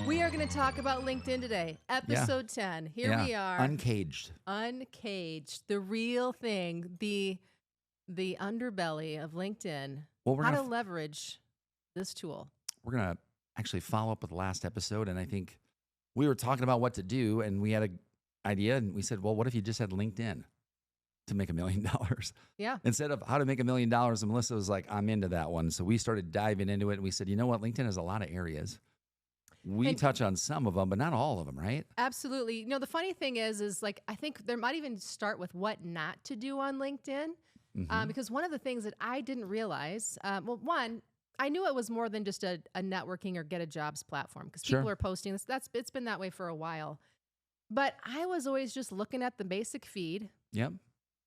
We are going to talk about LinkedIn today, Yeah. episode 10. Here Yeah. we are, Uncaged. uncaged, the real thing, the underbelly of LinkedIn, Well, how to leverage this tool. we're gonna actually follow up with the last episode, and I think we were talking about what to do, and we had an idea, and we said, well, what if you just had LinkedIn to make $1 million Yeah. instead of how to make $1 million? And Melissa was like, I'm into that one, so we started diving into it, and we said, you know what, LinkedIn has a lot of areas. We And- touch on some of them, but not all of them, right? Absolutely. You know, the funny thing is like, I think there might even start with what not to do on LinkedIn. Because one of the things that I didn't realize, well, one, I knew it was more than just a networking or get a jobs platform because Sure. people are posting this. It's been that way for a while. But I was always just looking at the basic feed, Yep.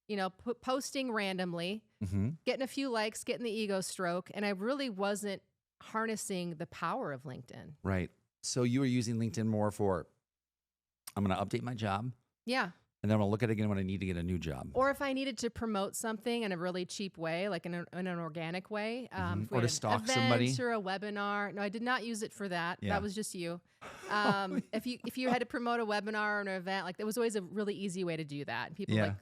you know, posting randomly, Mm-hmm. getting a few likes, getting the ego stroke, and I really wasn't harnessing the power of LinkedIn. Right. So you were using LinkedIn more for, I'm going to update my job, Yeah. and then I'm going to look at it again when I need to get a new job. Or if I needed to promote something in a really cheap way, like in an organic way, if we Or to had an stalk event somebody. or a webinar. No, I did not use it for that. Yeah. That was just you. If you had to promote a webinar or an event, like there was always a really easy way to do that. And people Yeah.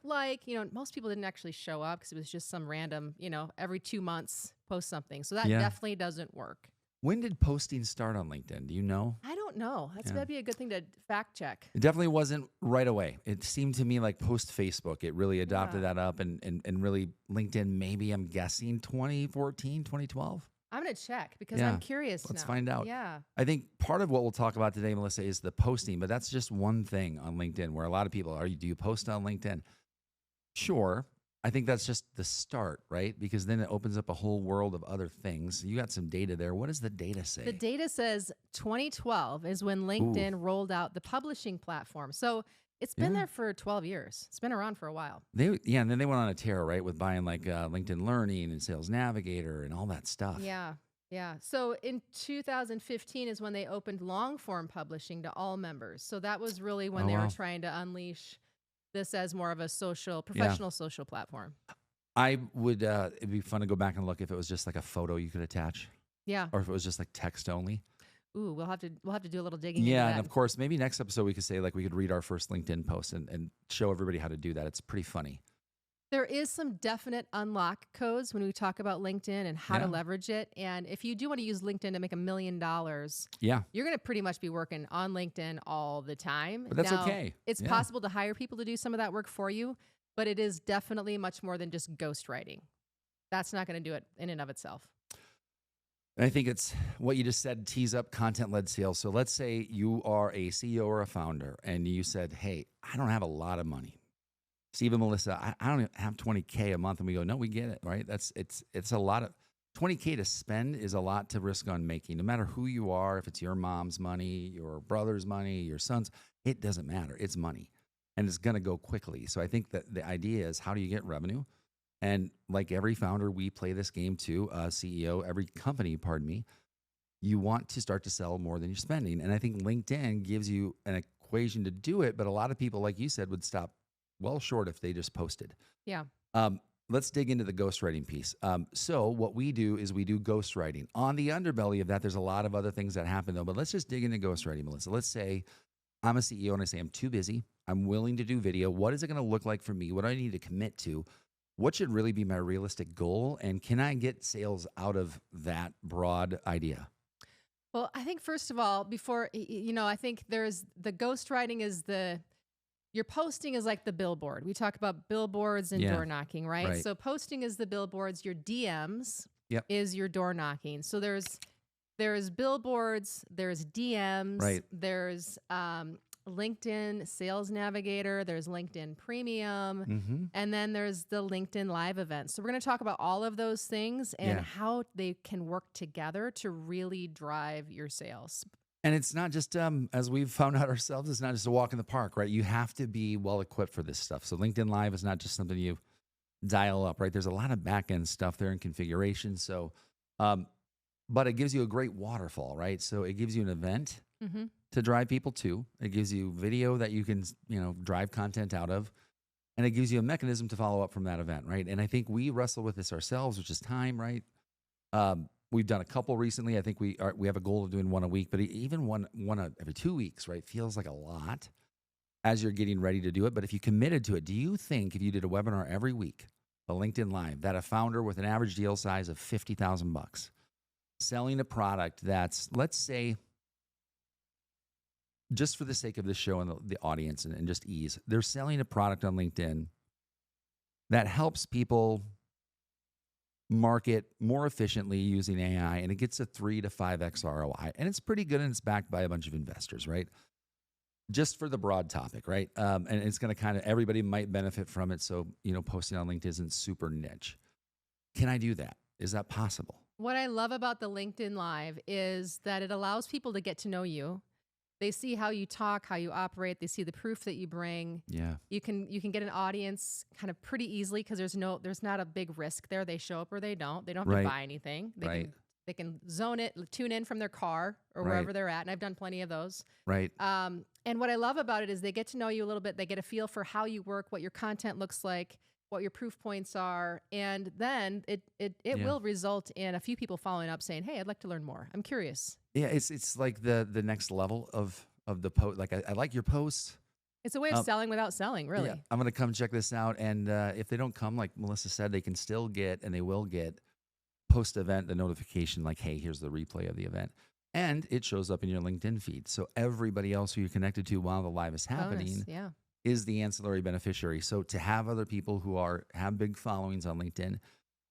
you know, most people didn't actually show up because it was just some random, you know, every 2 months post something. So that Yeah. definitely doesn't work. When did posting start on LinkedIn? Do you know? I don't know. Yeah. That'd be a good thing to fact check. It definitely wasn't right away. It seemed to me like post Facebook, it really adopted Yeah. that up and really LinkedIn, maybe I'm guessing 2014, 2012. I'm going to check because Yeah. I'm curious Let's now. find out. Yeah. I think part of what we'll talk about today, Melissa, is the posting, but that's just one thing on LinkedIn where a lot of people are, do you post on LinkedIn? Sure. I think that's just the start, right? Because then it opens up a whole world of other things. You got some data there. What does the data say? The data says 2012 is when LinkedIn rolled out the publishing platform. So it's been Yeah. there for 12 years. It's been around for a while. And then they went on a tear, right, with buying like LinkedIn Learning and Sales Navigator and all that stuff. Yeah. Yeah. So in 2015 is when they opened long form publishing to all members. So that was really when Oh, they wow. were trying to unleash this as more of a professional social platform. I would, it'd be fun to go back and look if it was just like a photo you could attach Yeah. or if it was just like text only. Ooh, we'll have to do a little digging Yeah. into And that. of course, maybe next episode we could say like we could read our first LinkedIn post and show everybody how to do that. It's pretty funny. There is some definite unlock codes when we talk about LinkedIn and how to Yeah. leverage it. And if you do want to use LinkedIn to make $1 million, Yeah. you're going to pretty much be working on LinkedIn all the time. But that's Now, okay. It's Yeah. possible to hire people to do some of that work for you, but it is definitely much more than just ghostwriting. That's not going to do it in and of itself. And I think it's what you just said, tease up content-led sales. So let's say you are a CEO or a founder and you said, hey, I don't have a lot of money. Steve and Melissa, I don't even have 20K a month. And we go, no, we get it, right? It's a lot of 20K to spend is a lot to risk on making. No matter who you are, if it's your mom's money, your brother's money, your son's, it doesn't matter. It's money and it's going to go quickly. So I think that the idea is how do you get revenue? And like every founder, we play this game too, CEO, every company, pardon me, you want to start to sell more than you're spending. And I think LinkedIn gives you an equation to do it. But a lot of people, like you said, would stop well short if they just posted. Yeah. Let's dig into the ghostwriting piece. So what we do is we do ghostwriting. On the underbelly of that, there's a lot of other things that happen though, but let's just dig into ghostwriting, Melissa. Let's say I'm a CEO and I say I'm too busy. I'm willing to do video. What is it going to look like for me? What do I need to commit to? What should really be my realistic goal? And can I get sales out of that broad idea? Well, I think first of all, before, you know, I think there's the ghostwriting is your posting is like the billboard. We talk about billboards and Yeah. door knocking, right? Right. So posting is the billboards. Your DMs Yep. is your door knocking. So there's billboards, there's DMs, Right. there's LinkedIn Sales Navigator, there's LinkedIn Premium, Mm-hmm. and then there's the LinkedIn Live events. So we're going to talk about all of those things and Yeah. how they can work together to really drive your sales. And it's not just, as we've found out ourselves, it's not just a walk in the park, right? You have to be well equipped for this stuff. So LinkedIn Live is not just something you dial up, right? There's a lot of back end stuff there in configuration. So, but it gives you a great waterfall, right? So it gives you an event Mm-hmm. to drive people to. It gives you video that you can, drive content out of. And it gives you a mechanism to follow up from that event, right? And I think we wrestle with this ourselves, which is time, right? We've done a couple recently. I think we have a goal of doing one a week, but even every 2 weeks, right, feels like a lot as you're getting ready to do it. But if you committed to it, do you think if you did a webinar every week, a LinkedIn Live, that a founder with an average deal size of $50,000 selling a product that's, let's say, just for the sake of the show and the audience and just ease, they're selling a product on LinkedIn that helps people market more efficiently using AI, and it gets a 3 to 5x ROI, and it's pretty good, and it's backed by a bunch of investors, right? Just for the broad topic, right? And it's going to kind of, everybody might benefit from it. So, posting on LinkedIn isn't super niche. Can I do that? Is that possible? What I love about the LinkedIn Live is that it allows people to get to know you. They see how you talk, how you operate. They see the proof that you bring. Yeah. You can get an audience kind of pretty easily because there's not a big risk there. They show up or they don't. They don't have to buy anything. They can zone it, tune in from their car or wherever they're at. And I've done plenty of those. Right. And what I love about it is they get to know you a little bit. They get a feel for how you work, what your content looks like, what your proof points are. And then it will result in a few people following up saying, hey, I'd like to learn more. I'm curious. Yeah, it's like the next level of the post. Like I like your posts. It's a way of selling without selling, really. Yeah, I'm going to come check this out. And if they don't come, like Melissa said, they can still get, and they will get, post-event, the notification like, hey, here's the replay of the event. And it shows up in your LinkedIn feed. So everybody else who you're connected to while the live is happening is the ancillary beneficiary. So to have other people who have big followings on LinkedIn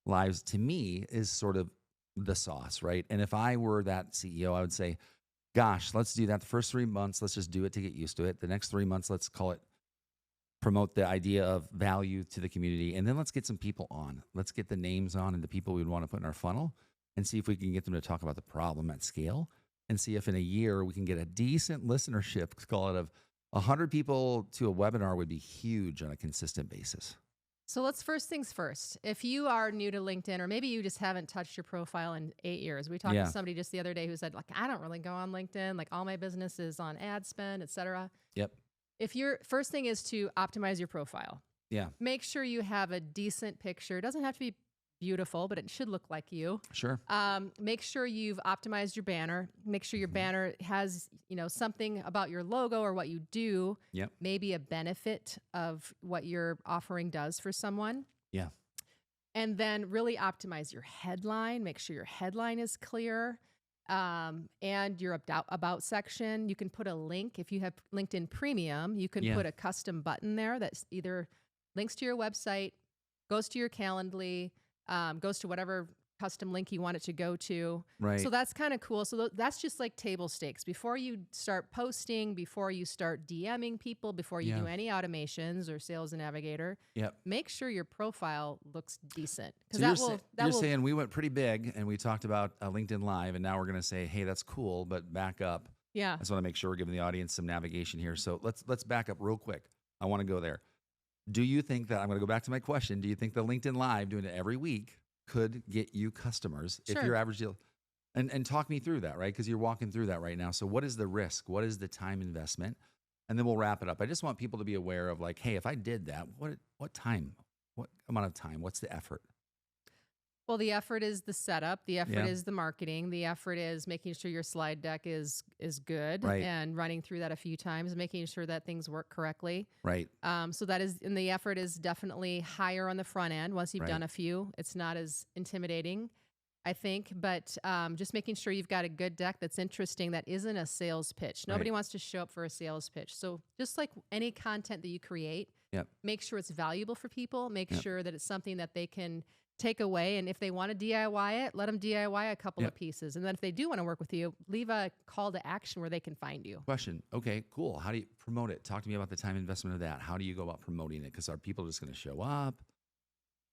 lives, to me, is sort of the sauce, right? And if I were that CEO, I would say, gosh, let's do that the first 3 months. Let's just do it to get used to it. The next 3 months, let's promote the idea of value to the community. And then let's get some people on. Let's get the names on and the people we'd want to put in our funnel and see if we can get them to talk about the problem at scale and see if in a year we can get a decent listenership. Call it of 100 people to a webinar would be huge on a consistent basis. So let's first things first. If you are new to LinkedIn, or maybe you just haven't touched your profile in 8 years. We talked to somebody just the other day who said, like, I don't really go on LinkedIn. Like, all my business is on ad spend, et cetera. Yep. If your first thing is to optimize your profile. Yeah. Make sure you have a decent picture. It doesn't have to be beautiful, but it should look like you. Sure. Make sure you've optimized your banner. Make sure your banner has, something about your logo or what you do. Yep. Maybe a benefit of what your offering does for someone. Yeah. And then really optimize your headline. Make sure your headline is clear. And your about section, you can put a link. If you have LinkedIn Premium, you can put a custom button there that's either links to your website, goes to your Calendly, goes to whatever custom link you want it to go to. Right. So that's kind of cool. So that's just like table stakes. Before you start posting, before you start DMing people, before you do any automations or Sales Navigator, make sure your profile looks decent. So you're saying we went pretty big and we talked about LinkedIn Live, and now we're going to say, hey, that's cool, but back up. Yeah. I just want to make sure we're giving the audience some navigation here. So let's back up real quick. I want to go there. Do you think that, I'm going to go back to my question, do you think the LinkedIn Live, doing it every week, could get you customers if your average deal? And talk me through that, right? Because you're walking through that right now. So what is the risk? What is the time investment? And then we'll wrap it up. I just want people to be aware of, like, hey, if I did that, what time? What amount of time? What's the effort? Well, the effort is the setup. The effort is the marketing. The effort is making sure your slide deck is good and running through that a few times, making sure that things work correctly. Right. So that is, and the effort is definitely higher on the front end. Once you've done a few, it's not as intimidating, I think, but just making sure you've got a good deck that's interesting, that isn't a sales pitch. Nobody wants to show up for a sales pitch. So just like any content that you create, make sure it's valuable for people. Make sure that it's something that they can take away. And if they want to DIY it, let them DIY a couple of pieces. And then if they do want to work with you, leave a call to action where they can find you. Question. Okay, cool. How do you promote it? Talk to me about the time investment of that. How do you go about promoting it? Because are people just going to show up?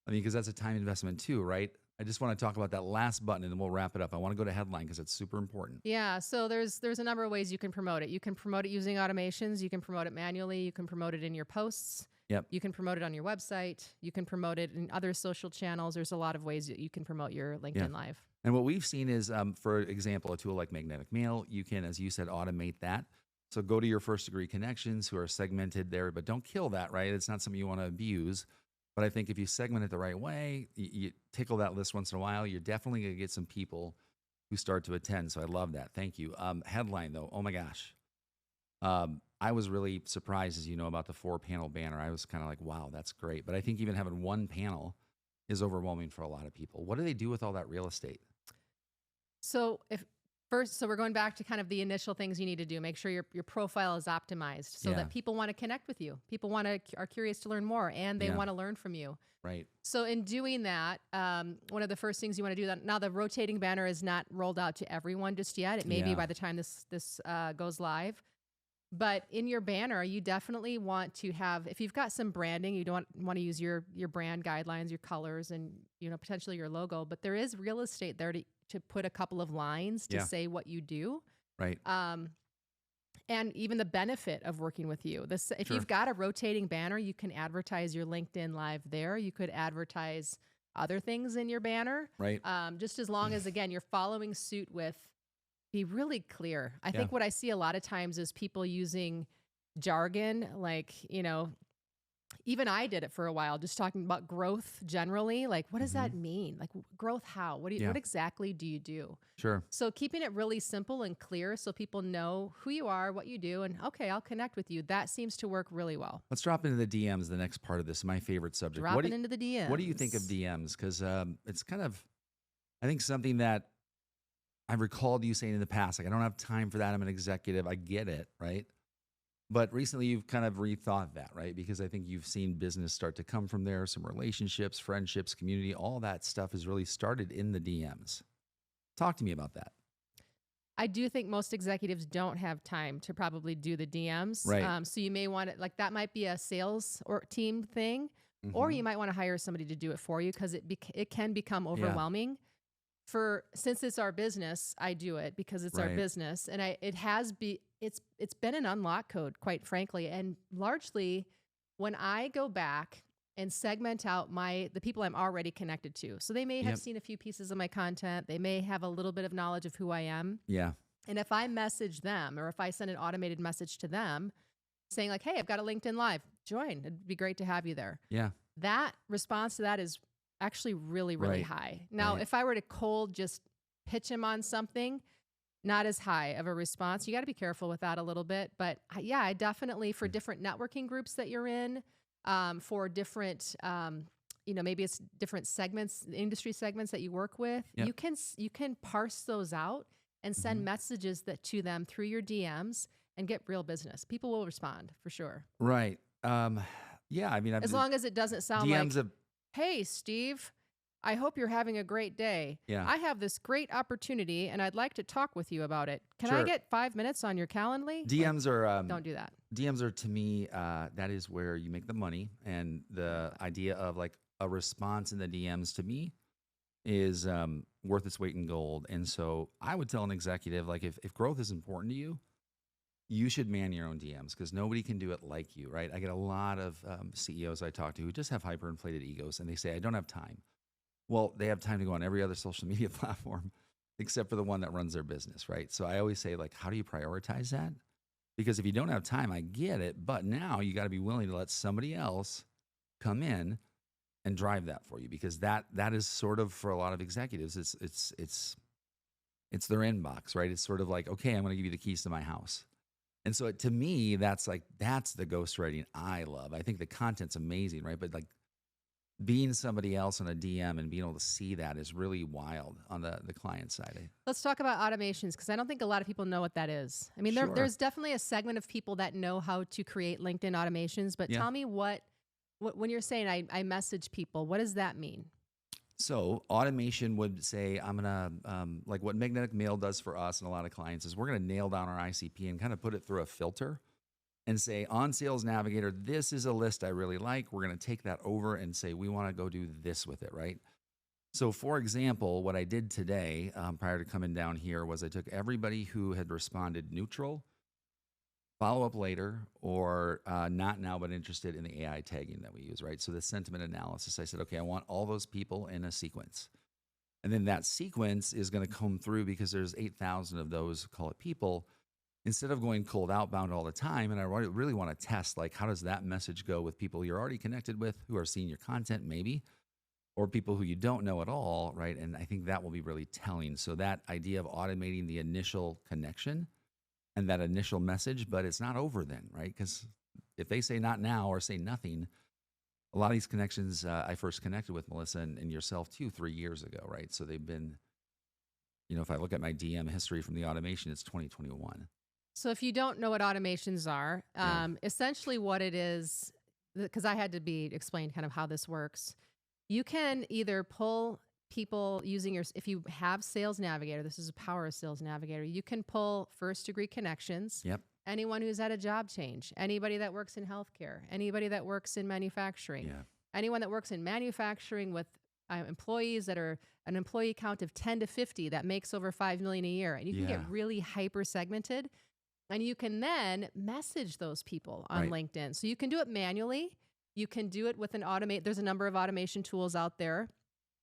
I mean, because that's a time investment too, right? I just want to talk about that last button and then we'll wrap it up. I want to go to headline because it's super important. Yeah. So there's a number of ways you can promote it. You can promote it using automations. You can promote it manually. You can promote it in your posts. Yep. You can promote it on your website. You can promote it in other social channels. There's a lot of ways that you can promote your LinkedIn Live. And what we've seen is, for example, a tool like Magnetic Mail, you can, as you said, automate that. So go to your first degree connections who are segmented there, but don't kill that, right? It's not something you want to abuse. But I think if you segment it the right way, you tickle that list once in a while, you're definitely going to get some people who start to attend. So I love that. Thank you. Headline though, oh my gosh. I was really surprised, as you know, about the 4-panel banner. I was kind of like, wow, that's great. But I think even having one panel is overwhelming for a lot of people. What do they do with all that real estate? So so we're going back to kind of the initial things you need to do. Make sure your profile is optimized so Yeah. that people want to connect with you. People are curious to learn more, and they Yeah. want to learn from you. Right. So in doing that, one of the first things you want to do that now, the rotating banner is not rolled out to everyone just yet. It may be Yeah. by the time this goes live. But in your banner, you definitely want to have, if you've got some branding, you don't want to use your brand guidelines, your colors, and potentially your logo. But there is real estate there to put a couple of lines to Yeah. say what you do. Right. And even the benefit of working with you. If Sure. you've got a rotating banner, you can advertise your LinkedIn Live there. You could advertise other things in your banner. Right. Just as long as, again, you're following suit with, be really clear. I think Yeah. what I see a lot of times is people using jargon, like, even I did it for a while, just talking about growth generally. Like, what does that mean? Like, growth how? What Yeah. exactly do you do? Sure. So keeping it really simple and clear so people know who you are, what you do, and okay, I'll connect with you. That seems to work really well. Let's drop into the DMs, the next part of this, my favorite subject. Dropping into the DMs. What do you think of DMs? Because it's kind of, I think, something that I've recalled you saying in the past, like, I don't have time for that. I'm an executive. I get it, right? But recently you've kind of rethought that, right? Because I think you've seen business start to come from there, some relationships, friendships, community, all that stuff has really started in the DMs. Talk to me about that. I do think most executives don't have time to probably do the DMs. Right. So you may want to, like, that might be a sales or team thing, or you might want to hire somebody to do it for you because it can become overwhelming. Since it's our business, I do it because it's our Right. business, and it's been an unlock code, quite frankly, and largely when I go back and segment out the people I'm already connected to. So they may have Yep. seen a few pieces of my content. They may have a little bit of knowledge of who I am. Yeah. And if I message them or if I send an automated message to them saying like, hey, I've got a LinkedIn Live, join. It'd be great to have you there. Yeah. That response to that is actually really, really Right. high. Now, Right. if I were to cold just pitch him on something, not as high of a response. You got to be careful with that a little bit. But yeah, I definitely, for different networking groups that you're in, for different, maybe it's different segments, industry segments that you work with, Yep. you can parse those out and send messages to them through your DMs and get real business. People will respond for sure. Right. Yeah. I mean, As long as it doesn't sound DMs like, of, hey, Steve, I hope you're having a great day. Yeah. I have this great opportunity and I'd like to talk with you about it. Can I Sure. get 5 minutes on your Calendly? DMs are, Don't do that. DMs are, to me, that is where you make the money. And the idea of like a response in the DMs to me is worth its weight in gold. And so I would tell an executive, like, if growth is important to you, you should man your own DMs because nobody can do it like you, right? I get a lot of CEOs I talk to who just have hyperinflated egos and they say, I don't have time. Well, they have time to go on every other social media platform except for the one that runs their business, right? So I always say, like, how do you prioritize that? Because if you don't have time, I get it, but now you got to be willing to let somebody else come in and drive that for you because that is sort of, for a lot of executives, it's their inbox, right? It's sort of like, okay, I'm going to give you the keys to my house. And so to me, that's the ghostwriting I love. I think the content's amazing, right? But like being somebody else on a DM and being able to see that is really wild on the client side. Let's talk about automations because I don't think a lot of people know what that is. I mean, Sure. there's definitely a segment of people that know how to create LinkedIn automations, but Yeah. tell me what when you're saying I message people, what does that mean? So automation would say, I'm going to, like what Magnetic Mail does for us and a lot of clients is we're going to nail down our ICP and kind of put it through a filter and say, on Sales Navigator, this is a list I really like. We're going to take that over and say, we want to go do this with it, right? So for example, what I did today prior to coming down here was I took everybody who had responded neutral, follow up later, or not now, but interested in the AI tagging that we use, right? So the sentiment analysis, I said, okay, I want all those people in a sequence. And then that sequence is going to come through because there's 8,000 of those, call it people. instead of going cold outbound all the time, and I really want to test, like, how does that message go with people you're already connected with who are seeing your content maybe, or people who you don't know at all, right? And I think that will be really telling. So that idea of automating the initial connection and that initial message, but it's not over then, right? Because if they say not now or say nothing, a lot of these connections, I first connected with Melissa and yourself too 3 years ago, right? So they've been, if I look at my DM history from the automation, it's 2021. So if you don't know what automations are, essentially what it is, because I had to be explained kind of how this works. You can either pull people using if you have Sales Navigator, this is a power of Sales Navigator, you can pull first degree connections. Yep. Anyone who's had a job change, anybody that works in healthcare, anybody that works in manufacturing, anyone that works in manufacturing with employees that are an employee count of 10 to 50 that makes over 5 million a year. And you can get really hyper segmented, and you can then message those people on LinkedIn. So you can do it manually. You can do it with an automate. There's a number of automation tools out there.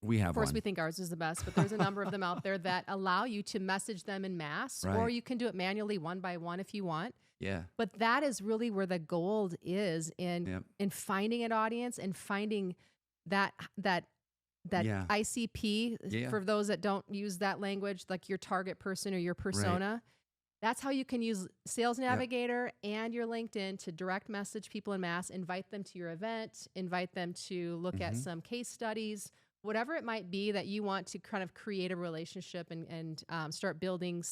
We have Of course, one. we think ours is the best, but there's a number of them out there that allow you to message them in mass, or you can do it manually one by one if you want. Yeah. But that is really where the gold is in finding an audience and finding that ICP for those that don't use that language, like your target person or your persona. Right. That's how you can use Sales Navigator and your LinkedIn to direct message people in mass, invite them to your event, invite them to look at some case studies, whatever it might be that you want to kind of create a relationship and start building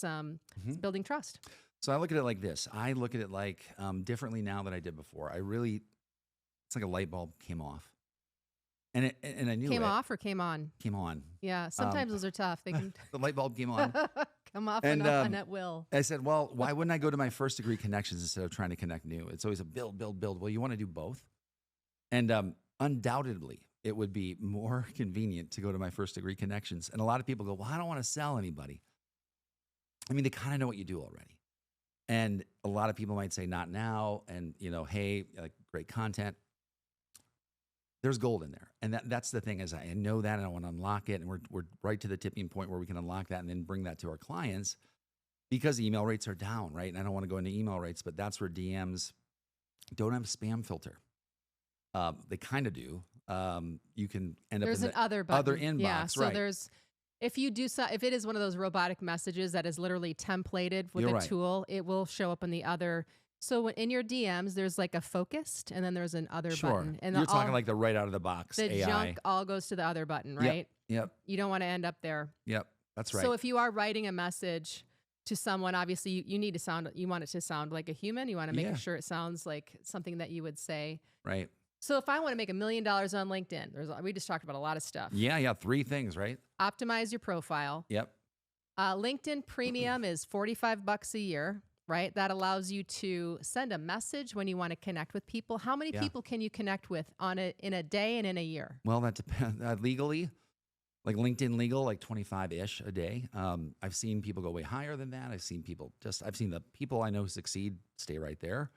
building trust. So I look at it like this. I look at it like differently now than I did before. It's like a light bulb came off. And I knew came off or came on? Came on. Yeah, sometimes those are tough. They can the light bulb came on. Come off and on at will. I said, well, why wouldn't I go to my first degree connections instead of trying to connect new? It's always a build. Well, you want to do both. And undoubtedly, it would be more convenient to go to my first degree connections. And a lot of people go, well, I don't want to sell anybody. I mean, they kind of know what you do already. And a lot of people might say, not now. And, hey, like, great content. There's gold in there. And that's the thing is I know that and I want to unlock it. And we're right to the tipping point where we can unlock that and then bring that to our clients because email rates are down, right? And I don't want to go into email rates, but that's where DMs don't have a spam filter. They kind of do. You can end up in the other button. Other inbox, yeah, so there's, if it is one of those robotic messages that is literally templated with a tool, it will show up in the other. So in your DMs, there's like a focused, and then there's an other button. And you're talking like the right out of the box the AI. junk all goes to the other button, right? Yep. You don't want to end up there. Yep. That's right. So if you are writing a message to someone, obviously you want it to sound like a human. You want to make sure it sounds like something that you would say. Right. So if I want to make $1 million on LinkedIn, we just talked about a lot of stuff. Yeah. 3 things, right? Optimize your profile. Yep. LinkedIn Premium is $45 a year. Right? That allows you to send a message when you want to connect with people. How many people can you connect with in a day and in a year? Well, that depends. Legally, like LinkedIn legal, like 25-ish a day. I've seen people go way higher than that. I've seen the people I know who succeed stay right there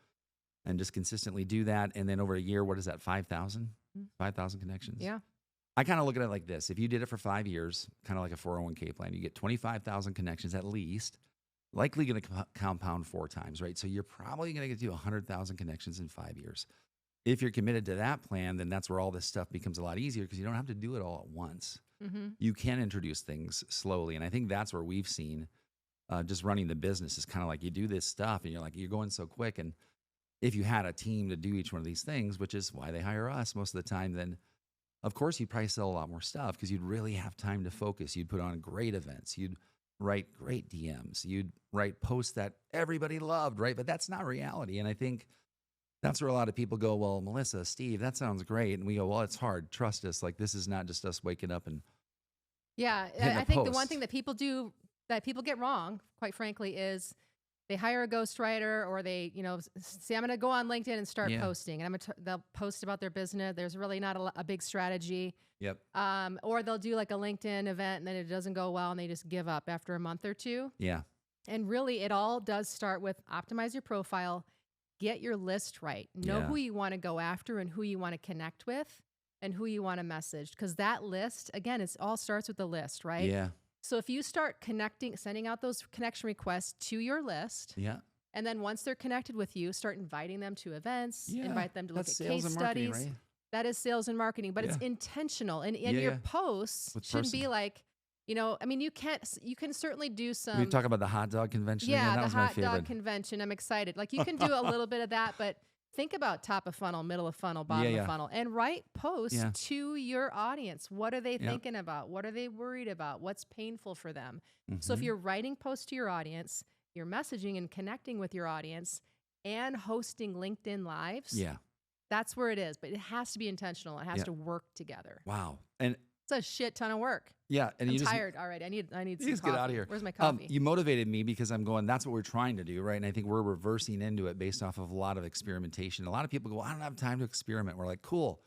and just consistently do that. And then over a year, what is that? 5,000? 5,000 connections? Yeah. I kind of look at it like this. If you did it for 5 years, kind of like a 401k plan, you get 25,000 connections at least. Likely going to compound 4 times, right? So you're probably going to get to 100,000 connections in 5 years. If you're committed to that plan, then that's where all this stuff becomes a lot easier because you don't have to do it all at once. Mm-hmm. You can introduce things slowly. And I think that's where we've seen just running the business is kind of like you do this stuff and you're going so quick. And if you had a team to do each one of these things, which is why they hire us most of the time, then of course you'd probably sell a lot more stuff because you'd really have time to focus. You'd put on great events. You'd write great DMs. You'd write posts that everybody loved, right? But that's not reality. And I think that's where a lot of people go, well, Melissa, Steve, that sounds great. And we go, well, it's hard. Trust us. Like, this is not just us waking up and I think the one thing that people do, that people get wrong, quite frankly, is they hire a ghostwriter or they, say, I'm going to go on LinkedIn and start posting. And they'll post about their business. There's really not a big strategy. Yep. Or they'll do like a LinkedIn event and then it doesn't go well and they just give up after a month or two. Yeah. And really it all does start with optimize your profile, get your list right, know who you want to go after and who you want to connect with and who you want to message. Because that list, again, it all starts with the list, right? Yeah. So if you start sending out those connection requests to your list, And then once they're connected with you, start inviting them to events, Yeah, invite them to look at that's sales case and marketing, studies. right? That is sales and marketing, but it's Yeah. intentional. And Yeah, your yeah. posts With shouldn't be person. like, I mean, you can certainly do Can we some, talk about the hot dog convention again? yeah, That the was my hot dog favorite. convention. I'm excited. Like you can do a little bit of that, but think about top of funnel, middle of funnel, Yeah, bottom of yeah. funnel, and write posts Yeah. to your audience. What are they Yeah. thinking about? What are they worried about? What's painful for them? So if Mhm. you're writing posts to your audience, you're messaging and connecting with your audience and hosting LinkedIn lives, Yeah. that's where it is. But it has to be intentional. It has Yeah. to work together. Wow. And It's a shit ton of work. yeah, and I'm you just tired already. I need you some just coffee. get out of here. Where's my coffee? You motivated me because I'm going, that's what we're trying to do, right? And I think we're reversing into it based off of a lot of experimentation. A lot of people go, I don't have time to experiment. We're like, cool.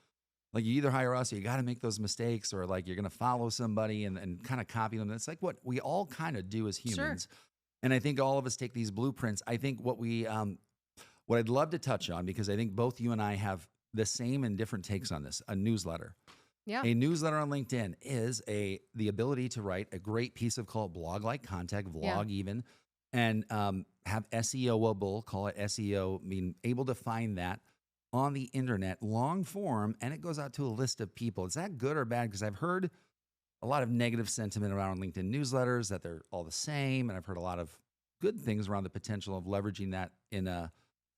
Like you either hire us or you got to make those mistakes, or like you're going to follow somebody and kind of copy them. It's like what we all kind of do as humans. And I think all of us take these blueprints. I think what what I'd love to touch on, because I think both you and I have the same and different takes on this, a newsletter. Yeah. A newsletter on LinkedIn is the ability to write a great piece of, call it blog-like content, vlog even, and have SEOable, call it SEO, mean able to find that on the internet, long form, and it goes out to a list of people. Is that good or bad? Because I've heard a lot of negative sentiment around LinkedIn newsletters, that they're all the same, and I've heard a lot of good things around the potential of leveraging that in a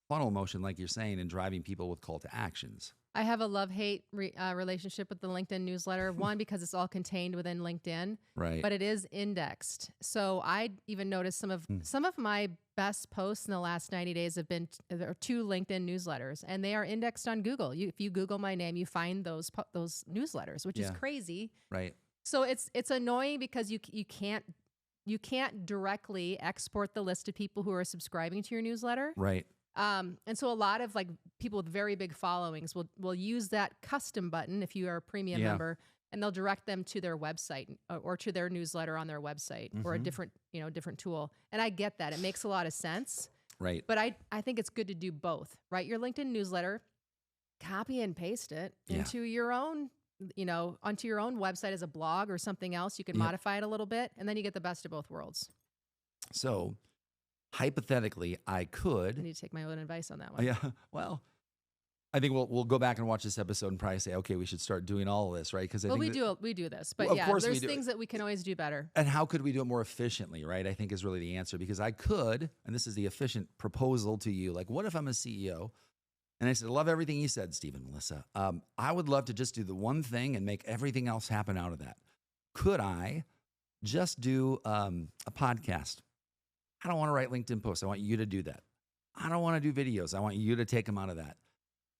funnel motion, like you're saying, and driving people with call to actions. I have a love-hate relationship with the LinkedIn newsletter. One, because it's all contained within LinkedIn, Right. but it is indexed. So I even noticed some of my best posts in the last 90 days have been to LinkedIn newsletters, and they are indexed on Google. If you Google my name, you find those newsletters, which is crazy. Right. So it's annoying because you can't directly export the list of people who are subscribing to your newsletter. Right. And so a lot of like people with very big followings will use that custom button if you are a premium member, and they'll direct them to their website or to their newsletter on their website or a different tool. And I get that. It makes a lot of sense. Right. But I think it's good to do both. Write your LinkedIn newsletter, copy and paste it into your own, onto your own website as a blog or something else. You can modify it a little bit, and then you get the best of both worlds. So hypothetically, I could. I need to take my own advice on that one. Yeah. Well, I think we'll go back and watch this episode and probably say, okay, we should start doing all of this, right? Because we do this, but Well, of course we there's do. things that we can always do better. And how could we do it more efficiently, right? I think is really the answer, because I could, and this is the efficient proposal to you. Like, what if I'm a CEO? And I said, I love everything you said, Stephen, Melissa. I would love to just do the one thing and make everything else happen out of that. Could I just do a podcast? I don't want to write LinkedIn posts. I want you to do that. I don't want to do videos. I want you to take them out of that.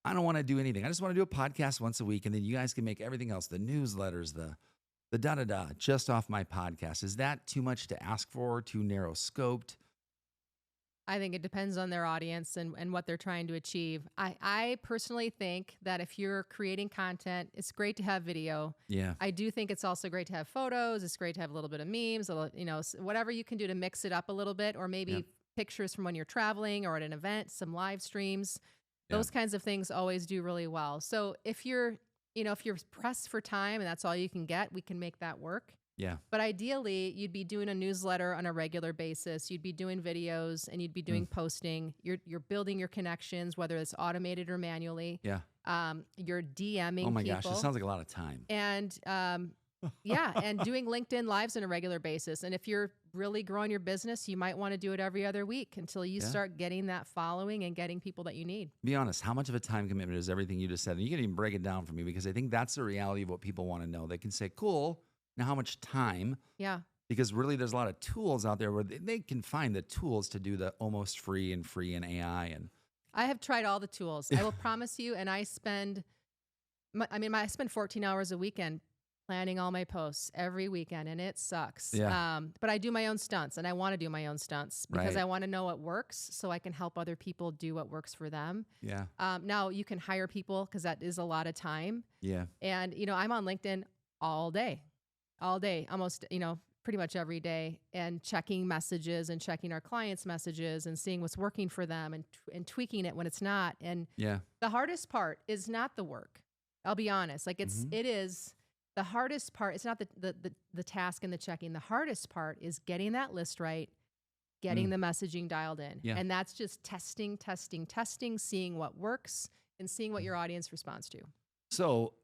I don't want to do anything. I just want to do a podcast once a week, and then you guys can make everything else, the newsletters, the da-da-da, just off my podcast. Is that too much to ask for, too narrow scoped? I think it depends on their audience and what they're trying to achieve. I personally think that if you're creating content, it's great to have video. Yeah. I do think it's also great to have photos. It's great to have a little bit of memes, whatever you can do to mix it up a little bit, or maybe pictures from when you're traveling or at an event, some live streams. Those kinds of things always do really well. So if you're pressed for time and that's all you can get, we can make that work. Yeah. But ideally, you'd be doing a newsletter on a regular basis. You'd be doing videos, and you'd be doing posting. You're building your connections, whether it's automated or manually. Yeah. You're DMing Oh my people. gosh, this sounds like a lot of time. And and doing LinkedIn lives on a regular basis. And if you're really growing your business, you might want to do it every other week until you start getting that following and getting people that you need. Be honest, how much of a time commitment is everything you just said? And you can even break it down for me, because I think that's the reality of what people want to know. They can say, cool, now how much time? Yeah. Because really there's a lot of tools out there where they can find the tools to do the almost free and AI. And I have tried all the tools. I will promise you, and I spend 14 hours a weekend planning all my posts every weekend, and it sucks. Yeah. But I do my own stunts, and I want to do my own stunts because Right. I want to know what works so I can help other people do what works for them. Yeah. Now you can hire people because that is a lot of time. Yeah. And, I'm on LinkedIn all day, almost, pretty much every day, and checking messages and checking our clients' messages and seeing what's working for them and tweaking it when it's not. And Yeah. the hardest part is not the work. I'll be honest. Like it is the hardest part. It's not the task and the checking. The hardest part is getting that list right, getting the messaging dialed in. Yeah. And that's just testing, seeing what works and seeing what your audience responds to. So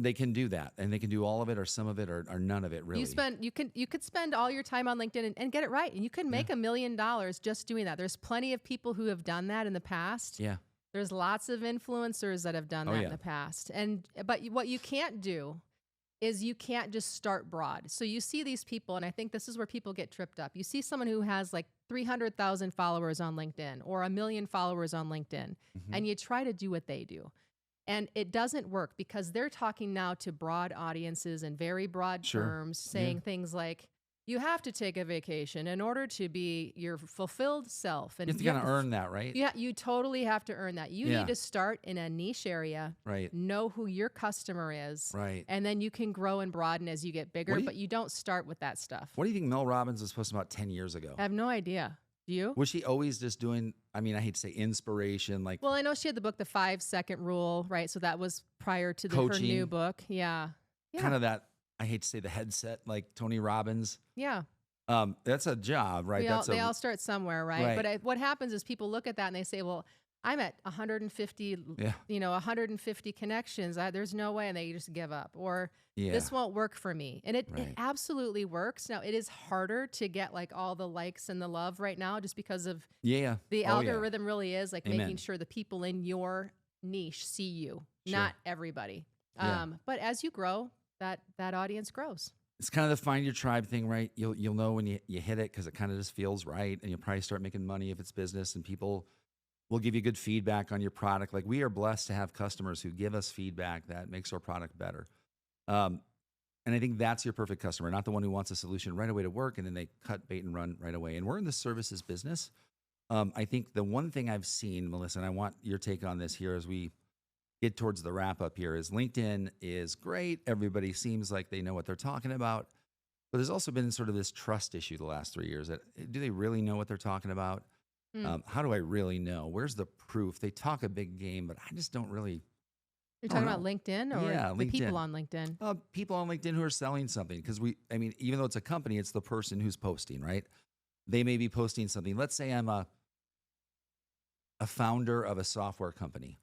they can do that, and they can do all of it or some of it or none of it, really. You could spend all your time on LinkedIn and get it right. And you could make $1 million just doing that. There's plenty of people who have done that in the past. Yeah. There's lots of influencers that have done that in the past. But what you can't do is you can't just start broad. So you see these people, and I think this is where people get tripped up. You see someone who has like 300,000 followers on LinkedIn or 1 million followers on LinkedIn, and you try to do what they do. And it doesn't work because they're talking now to broad audiences and very broad terms, saying things like, you have to take a vacation in order to be your fulfilled self. And you have to kind of earn that, right? Yeah, you totally have to earn that. You need to start in a niche area, right? Know who your customer is, right? And then you can grow and broaden as you get bigger, but you don't start with that stuff. What do you think Mel Robbins was supposed to about 10 years ago? I have no idea. Do you? Was she always just doing, I mean, I hate to say inspiration, like... Well, I know she had the book, The 5-Second Rule, right? So that was prior to her new book. Yeah. Kind of that, I hate to say the headset, like Tony Robbins. Yeah. That's a job, right? They all start somewhere, right? But what happens is people look at that and they say, well, I'm at 150, 150 connections. There's no way. And they just give up. Or this won't work for me. And it absolutely works. Now, it is harder to get like all the likes and the love right now just because of the algorithm really is like making sure the people in your niche see you, not everybody. But as you grow, that audience grows. It's kind of the find your tribe thing, right? You'll know when you hit it because it kind of just feels right, and you'll probably start making money if it's business, and people will give you good feedback on your product. Like, we are blessed to have customers who give us feedback that makes our product better. And I think that's your perfect customer, not the one who wants a solution right away to work and then they cut bait and run right away. And we're in the services business. I think the one thing I've seen, Melissa, and I want your take on this here as we get towards the wrap up here, is LinkedIn is great. Everybody seems like they know what they're talking about. But there's also been sort of this trust issue the last 3 years. Do they really know what they're talking about? How do I really know? Where's the proof? They talk a big game, but I just don't really. You're talking about LinkedIn or the LinkedIn. people on LinkedIn? People on LinkedIn who are selling something. Because even though it's a company, it's the person who's posting, right? They may be posting something. Let's say I'm a founder of a software company,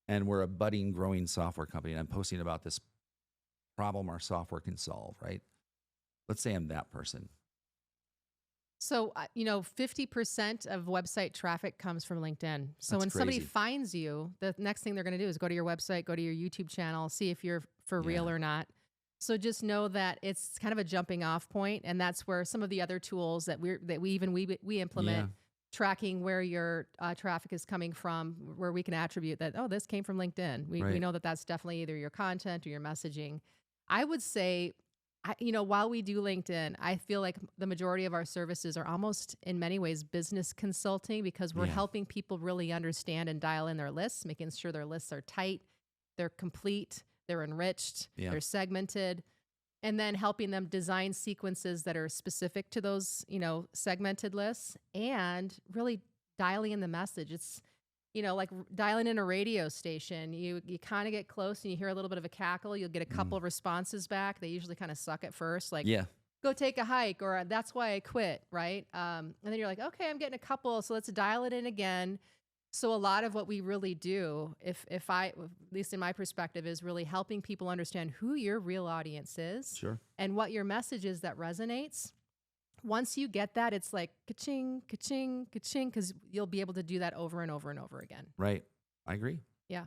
and we're a budding, growing software company, and I'm posting about this problem our software can solve, right? Let's say I'm that person. So, 50% of website traffic comes from LinkedIn. So when somebody finds you, the next thing they're going to do is go to your website, go to your YouTube channel, see if you're for real or not. So just know that it's kind of a jumping off point, and that's where some of the other tools that we implement, tracking where your traffic is coming from, where we can attribute that, oh, this came from LinkedIn. We know that that's definitely either your content or your messaging. I would say, while we do LinkedIn, I feel like the majority of our services are almost in many ways business consulting, because we're helping people really understand and dial in their lists, making sure their lists are tight, they're complete, they're enriched, they're segmented, and then helping them design sequences that are specific to those, segmented lists, and really dialing in the message. It's, like dialing in a radio station. You kind of get close and you hear a little bit of a cackle. You'll get a couple of responses back. They usually kind of suck at first, like, go take a hike, or that's why I quit, right? And then you're like, okay, I'm getting a couple, so let's dial it in again. So a lot of what we really do, if at least in my perspective, is really helping people understand who your real audience is and what your message is that resonates. Once you get that, it's like ka-ching, ka-ching, ka-ching, because you'll be able to do that over and over and over again. Right. I agree. Yeah.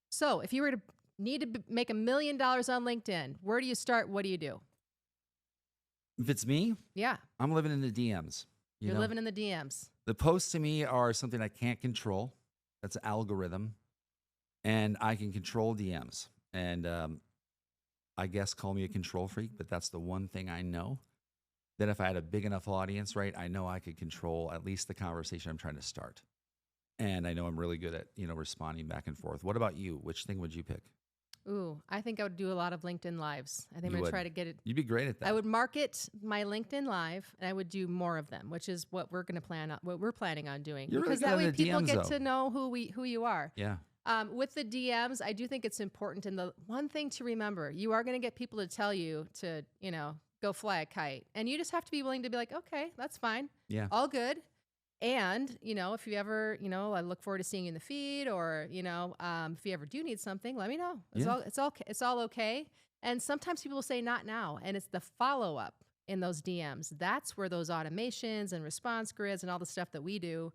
So if you were to need to make $1 million on LinkedIn, where do you start? What do you do? If it's me, I'm living in the DMs. You're living in the DMs. The posts to me are something I can't control. That's an algorithm. And I can control DMs. And I guess call me a control freak, but that's the one thing I know. That if I had a big enough audience, right, I know I could control at least the conversation I'm trying to start. And I know I'm really good at, responding back and forth. What about you? Which thing would you pick? Ooh, I think I would do a lot of LinkedIn Lives. I think I'm going to try to get it. You'd be great at that. I would market my LinkedIn Live, and I would do more of them, which is what we're going to what we're planning on doing. You're because really that way people DMs, get to know who you are. Yeah. With the DMs, I do think it's important. And the one thing to remember, you are going to get people to tell you to, go fly a kite. And you just have to be willing to be like, okay, that's fine. Yeah. All good. And, if you ever, I look forward to seeing you in the feed, or, if you ever do need something, let me know. It's all okay. And sometimes people will say not now. And it's the follow-up in those DMs. That's where those automations and response grids and all the stuff that we do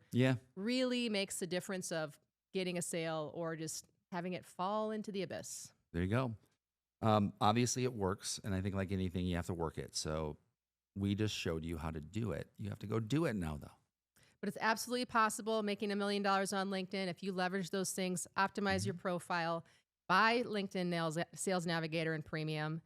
really makes the difference of getting a sale or just having it fall into the abyss. There you go. Obviously it works. And I think like anything, you have to work it. So we just showed you how to do it. You have to go do it now, though. But it's absolutely possible making $1 million on LinkedIn if you leverage those things, optimize your profile, buy LinkedIn Sales Navigator and Premium,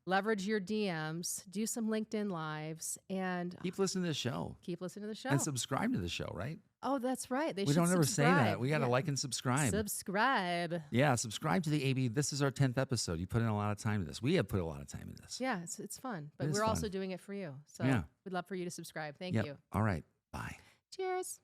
leverage your DMs, do some LinkedIn Lives, and keep listening to the show. Keep listening to the show. And subscribe to the show, right? Oh, that's right. We don't ever say that. We got to like and subscribe. Subscribe. Yeah, subscribe to the AB. This is our 10th episode. You put in a lot of time to this. We have put a lot of time in this. Yeah, it's fun. But we're also doing it for you. So we'd love for you to subscribe. Thank you. All right. Bye. Cheers.